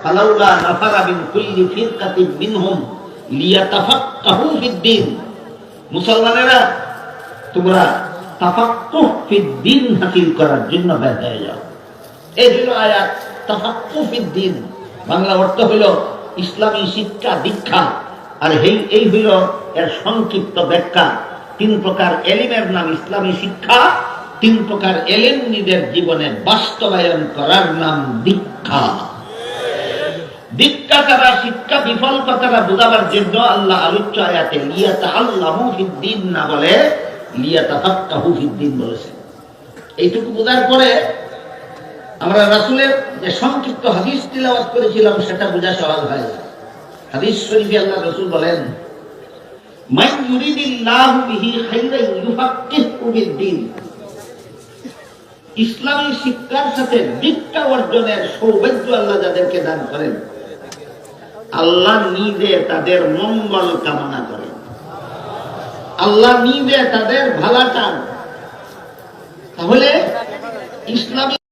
ফালাউলা নাফারা মিন কুল্লি ফিরকাতিন মিনহুম লিয়াতাফাক্কাহু ফিদ-দ্বীন। মুসলমানেরা, তোমরা তাফাক্কুহ ফিদ-দ্বীন হাসিল করার জন্য বের হয়ে যাও। এই হলো আয়াত তাফাক্কুহ ফিদ-দ্বীন। বাংলা অর্থ হইল ইসলামী শিক্ষা দীক্ষা। আর এই হইল এর সংক্ষিপ্ত ব্যাখ্যা। 3 প্রকার এলিমের নাম ইসলামী শিক্ষা, 3 প্রকার এলিম নিজের জীবনে বাস্তবায়ন করার নাম দীক্ষা। দীক্ষা দ্বারা শিক্ষা বিফল কথাটা বোঝাবার জন্য আল্লাহ আলোচ্য আয়াতে লিয়াতাআল্লামু ফিদ-দ্বীন না বলে লিয়াতাফাক্কাহু ফিদ-দ্বীন বলেছেন। এইটুকু বোঝার পরে আমরা রাসূলের যে সংক্ষিপ্ত হাদিস তিলাওয়াত করেছিলাম সেটা বোঝা সহজ হয়। হাদিস শরীফে আল্লাহ রাসূল বলেন, মান ইউরিদিল্লাহু বিহি খাইরান ইউফাক্কিহু ফিদ-দ্বীন। ইসলামী শিক্ষার সাথে দীক্ষা অর্জনের সৌভাগ্য আল্লাহ যাদেরকে দান করেন, আল্লাহ নিজে তাদের মঙ্গল কামনা করেন, আল্লাহ নিজে তাদের ভালো চান। তাহলে ইসলামী